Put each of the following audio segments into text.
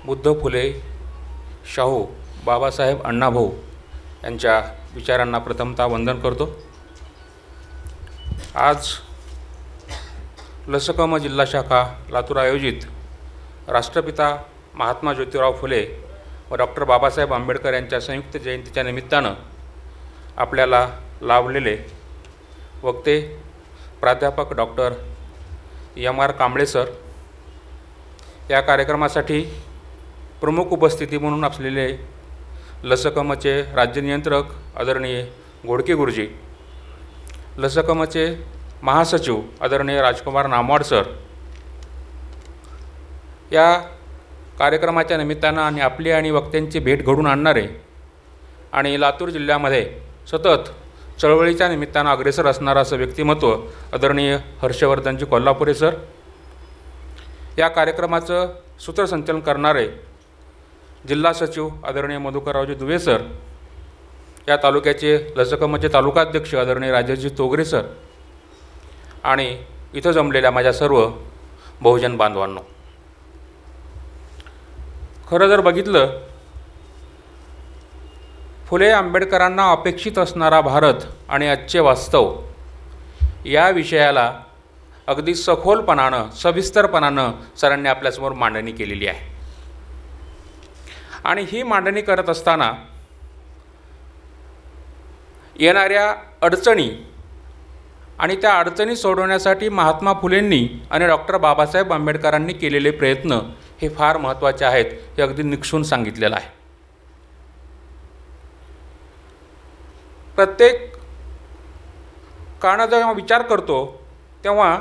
बुद्ध फुले शाहू बाबासाहेब अण्णाभाऊ यांच्या विचारांना प्रथमतः वंदन करतो। आज लसकम जिल्हा शाखा लातूर आयोजित राष्ट्रपिता महात्मा ज्योतिराव फुले व डॉक्टर बाबासाहेब आंबेडकर यांच्या संयुक्त जयंतीच्या निमित्तानं आपल्याला लाभलेले वक्ते प्राध्यापक डॉक्टर एम.आर. कांबळे सर, या कार्यक्रमासाठी प्रमुख उपस्थिती म्हणून असलेले लसकमचे राज्य नियंत्रक आदरणीय घोडके गुरुजी, लसकमचे महासचिव आदरणीय राजकुमार नामवाड सर, या कार्यक्रमाच्या निमित्तानं आणि आपली आणि वक्त्यांची भेट घडून आणणारे आणि लातूर जिल्ह्यामध्ये सतत चळवळीच्या निमित्तानं अग्रेसर असणारं असं व्यक्तिमत्व आदरणीय हर्षवर्धनजी कोल्हापुरे सर, या कार्यक्रमाचं सूत्रसंचालन करणारे जिल्हा सचिव आदरणीय मधुकररावजी दुवे सर, या तालुक्याचे लसकमचे तालुकाध्यक्ष आदरणीय राजेशजी तोगरे सर आणि इथं जमलेल्या माझ्या सर्व बहुजन बांधवांनो, खरं जर बघितलं फुले आंबेडकरांना अपेक्षित असणारा भारत आणि आजचे वास्तव या विषयाला अगदी सखोलपणानं सविस्तरपणानं सरांनी आपल्यासमोर मांडणी केलेली आहे। आणि ही मांडणी करत असताना येणाऱ्या अडचणी आणि त्या अडचणी सोडवण्यासाठी महात्मा फुलेंनी आणि डॉक्टर बाबासाहेब आंबेडकरांनी केलेले प्रयत्न हे फार महत्त्वाचे आहेत, हे अगदी निक्षून सांगितलेलं आहे। प्रत्येक काळात जेव्हा विचार करतो तेव्हा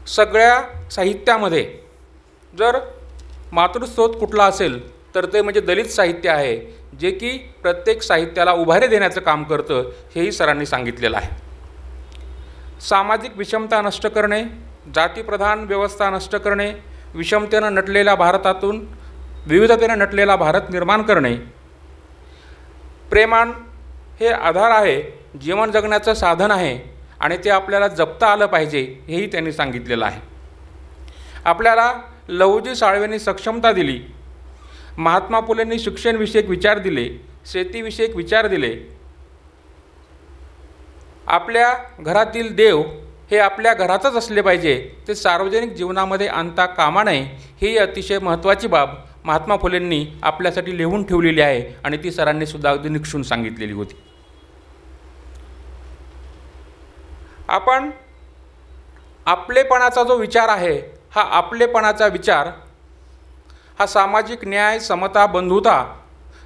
सगळ्या साहित्यामध्ये जर मातृस्रोत कुठला असेल तर ते म्हणजे दलित साहित्य आहे, जे की प्रत्येक साहित्याला उभारे देण्याचं काम करतं, हेही सरांनी सांगितलेलं आहे। सामाजिक विषमता नष्ट करणे, जातीप्रधान व्यवस्था नष्ट करणे, विषमतेनं नटलेल्या भारतातून विविधतेनं नटलेला भारत निर्माण करणे, प्रेमान हे आधार आहे, जीवन जगण्याचं साधन आहे आणि ते आपल्याला जपता आलं पाहिजे, हेही त्यांनी सांगितलेलं आहे। आपल्याला लहुजी साळवेंनी सक्षमता दिली, महात्मा फुलेंनी शिक्षणविषयक विचार दिले, शेतीविषयक विचार दिले। आपल्या घरातील देव हे आपल्या घरातच असले पाहिजे, ते सार्वजनिक जीवनामध्ये आणता कामा नये, ही अतिशय महत्त्वाची बाब महात्मा फुलेंनी आपल्यासाठी लिहून ठेवलेली आहे आणि ती सरांनी सुद्धा अगदी निक्षून सांगितलेली होती। आपण आपलेपणाचा जो विचार आहे, हा आपलेपणाचा विचार हा सामाजिक न्याय, समता, बंधुता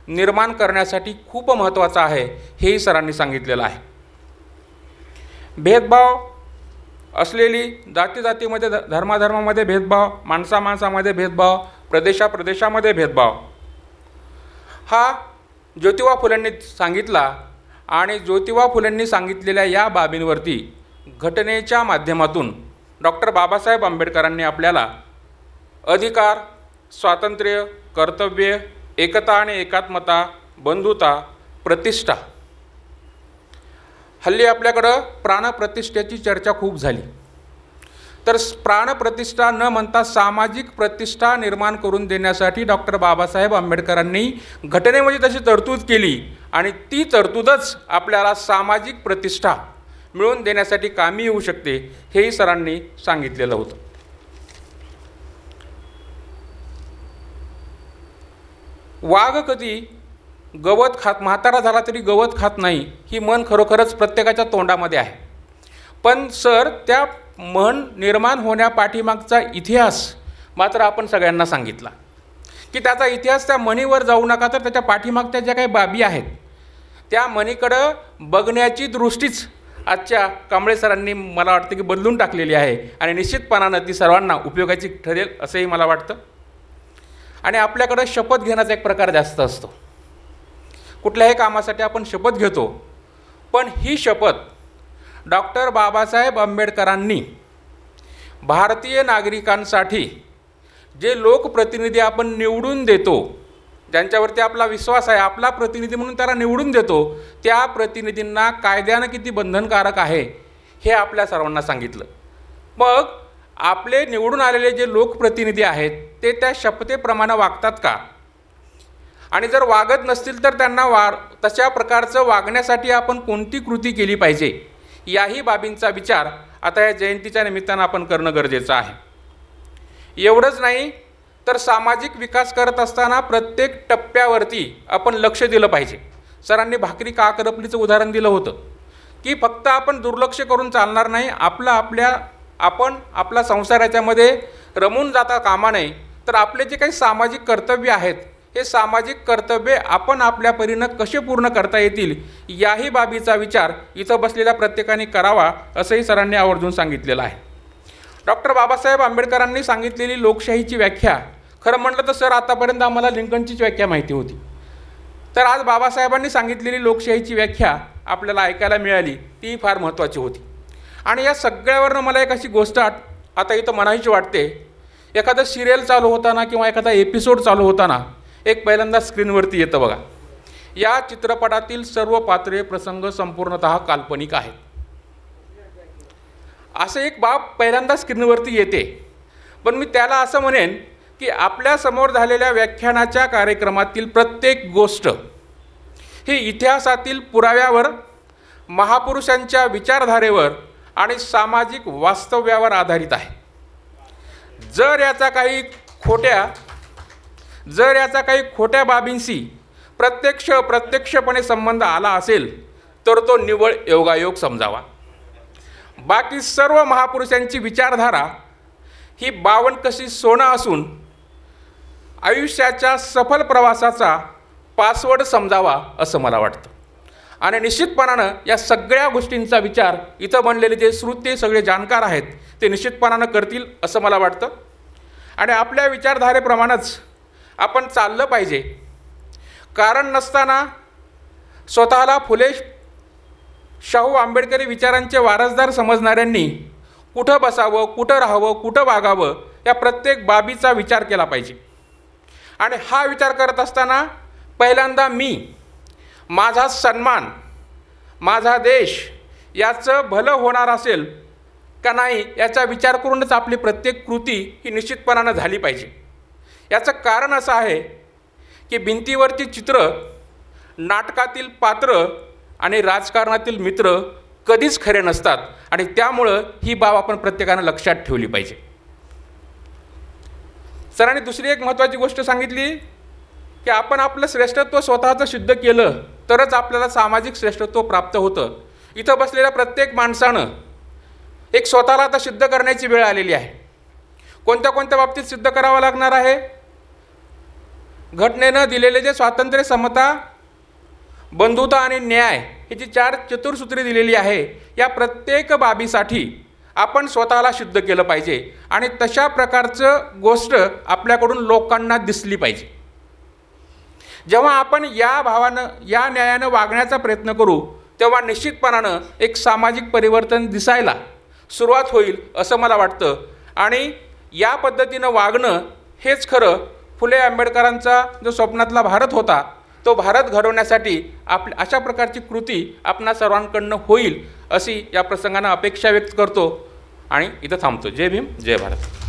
निर्माण करण्यासाठी खूप महत्त्वाचा आहे, हेही सरांनी सांगितलेलं आहे। भेदभाव असलेली जातीमध्ये, धर्मामध्ये भेदभाव, माणसामध्ये भेदभाव, प्रदेशामध्ये भेदभाव हा ज्योतिबा फुलेंनी सांगितला आणि ज्योतिबा फुलेंनी सांगितलेल्या या बाबींवरती घटनेच्या माध्यमातून डॉक्टर बाबासाहेब आंबेडकरांनी आपल्याला अधिकार, स्वातंत्र्य, कर्तव्य, एकता आणि एकात्मता, बंधुता, प्रतिष्ठा, हल्ली आपल्याकडं प्राणप्रतिष्ठेची चर्चा खूप झाली, तर प्राणप्रतिष्ठा न म्हणता सामाजिक प्रतिष्ठा निर्माण करून देण्यासाठी डॉक्टर बाबासाहेब आंबेडकरांनी घटनेमध्ये तशी तरतूद केली आणि ती तरतूदच आपल्याला सामाजिक प्रतिष्ठा मिळवून देण्यासाठी कामी येऊ शकते, हेही सरांनी सांगितलेलं होतं। वाघ कधी गवत खात, म्हातारा झाला तरी गवत खात नाही, ही म्हण खरोखरच प्रत्येकाच्या तोंडामध्ये आहे, पण सर त्या म्हण निर्माण होण्यापाठीमागचा इतिहास मात्र आपण सगळ्यांना सांगितला की त्याचा इतिहास, त्या म्हणीवर जाऊ नका, तर त्याच्या पाठीमागच्या ज्या काही बाबी आहेत त्या म्हणीकडं बघण्याची दृष्टीच आजच्या कांबळे सरांनी मला वाटतं की बदलून टाकलेली आहे आणि निश्चितपणानं ती सर्वांना उपयोगाची ठरेल असंही मला वाटतं। आणि आपल्याकडं शपथ घेण्याचा एक प्रकार जास्त असतो, कुठल्याही कामासाठी आपण शपथ घेतो, पण ही शपथ डॉक्टर बाबासाहेब आंबेडकरांनी भारतीय नागरिकांसाठी जे लोकप्रतिनिधी आपण निवडून देतो, ज्यांच्यावरती आपला विश्वास आहे, आपला प्रतिनिधी म्हणून त्याला निवडून देतो, त्या प्रतिनिधींना कायद्यानं किती बंधनकारक आहे हे आपल्या सर्वांना सांगितलं। मग आपले निवडून आलेले जे लोकप्रतिनिधी आहेत ते त्या शपथेप्रमाणे वागतात का, आणि जर वागत नसतील तर त्यांना तशा प्रकारचं वागण्यासाठी आपण कोणती कृती केली पाहिजे, याही बाबींचा विचार आता या जयंतीच्या निमित्तानं आपण करणं गरजेचं आहे. एवढंच नाही तर सामाजिक विकास करत असताना प्रत्येक टप्प्यावरती आपण लक्ष दिलं पाहिजे. सरांनी भाकरी का करपलीचं उदाहरण दिलं होतं की फक्त आपण दुर्लक्ष करून चालणार नाही. आपण आपला संसार याच्यामध्ये रमून जाता कामा नये, तर आपले जे काही सामाजिक कर्तव्य आहेत हे सामाजिक कर्तव्य आपण आपल्या परीनं कसे पूर्ण करता येतील, याही बाबीचा विचार इथं बसलेल्या प्रत्येकाने करावा, असंही सरांनी आवर्जून सांगितलेलं आहे. डॉक्टर बाबासाहेब आंबेडकरांनी सांगितलेली लोकशाहीची व्याख्या, खरं म्हटलं तर सर आतापर्यंत आम्हाला लिंकनचीच व्याख्या माहिती होती, तर आज बाबासाहेबांनी सांगितलेली लोकशाहीची व्याख्या आपल्याला ऐकायला मिळाली, ती फार महत्त्वाची होती. आणि या सगळ्यावरनं मला एक अशी गोष्ट आता इथं म्हणायची वाटते. एखादं सिरियल चालू होताना किंवा एखादा एपिसोड चालू होताना एक पहिल्यांदा स्क्रीनवरती येतं बघा, या चित्रपटातील सर्व पात्रे प्रसंग संपूर्णतः काल्पनिक आहेत, असं एक बाब पहिल्यांदा स्क्रीनवरती येते. पण मी त्याला असं म्हणेन की आपल्यासमोर झालेल्या व्याख्यानाच्या कार्यक्रमातील प्रत्येक गोष्ट ही इतिहासातील पुराव्यावर, महापुरुषांच्या विचारधारेवर आणि सामाजिक वास्तव्यावर आधारित आहे. जर याचा काही खोट्या बाबींशी प्रत्यक्षपणे संबंध आला असेल तर तो निव्वळ योगायोग समजावा. बाकी सर्व महापुरुषांची विचारधारा ही 52 कशी सोनं असून आयुष्याच्या सफल प्रवासाचा पासवर्ड समजावा असं मला वाटतं. आणि निश्चितपणानं या सगळ्या गोष्टींचा विचार इथं बनलेले जे श्रोते सगळे जाणकार आहेत ते निश्चितपणानं करतील असं मला वाटतं. आणि आपल्या विचारधारेप्रमाणेच आपण चाललं पाहिजे. कारण नसताना स्वतःला फुले शाहू आंबेडकरी विचारांचे वारसदार समजणाऱ्यांनी कुठं बसावं, कुठं राहावं, कुठं वागावं, या प्रत्येक बाबीचा विचार केला पाहिजे. आणि हा विचार करत असताना पहिल्यांदा मी, माझा सन्मान, माझा देश याचं भलं होणार असेल का नाही याचा विचार करूनच आपली प्रत्येक कृती ही निश्चितपणानं झाली पाहिजे. याचं कारण असं आहे की भिंतीवरची चित्र, नाटकातील पात्र आणि राजकारणातील मित्र कधीच खरे नसतात, आणि त्यामुळं ही बाब आपण प्रत्येकानं लक्षात ठेवली पाहिजे. सरांनी दुसरी एक महत्त्वाची गोष्ट सांगितली की आपण आपलं श्रेष्ठत्व स्वतःचं सिद्ध केलं तरच आपल्याला सामाजिक श्रेष्ठत्व प्राप्त होतं. इथं बसलेल्या प्रत्येक माणसानं एक स्वतःला आता सिद्ध करण्याची वेळ आलेली आहे. कोणत्या कोणत्या बाबतीत सिद्ध करावं लागणार आहे? घटनेनं दिलेले जे स्वातंत्र्य, समता, बंधुता आणि न्याय ही जी 4 चतुर्सूत्री दिलेली आहे, या प्रत्येक बाबीसाठी आपण स्वतःला सिद्ध केलं पाहिजे. आणि तशा प्रकारचं गोष्ट आपल्याकडून लोकांना दिसली पाहिजे. जेव्हा आपण या भावानं, या न्यायानं वागण्याचा प्रयत्न करू तेव्हा निश्चितपणानं एक सामाजिक परिवर्तन दिसायला सुरुवात होईल असं मला वाटतं. आणि या पद्धतीनं वागणं हेच खरं फुले आंबेडकरांचा जो स्वप्नातला भारत होता तो भारत घडवण्यासाठी अशा प्रकारची कृती आपणा सर्वांकडनं होईल अशी या प्रसंगानं अपेक्षा व्यक्त करतो आणि इथं थांबतो. जय भीम, जय भारत.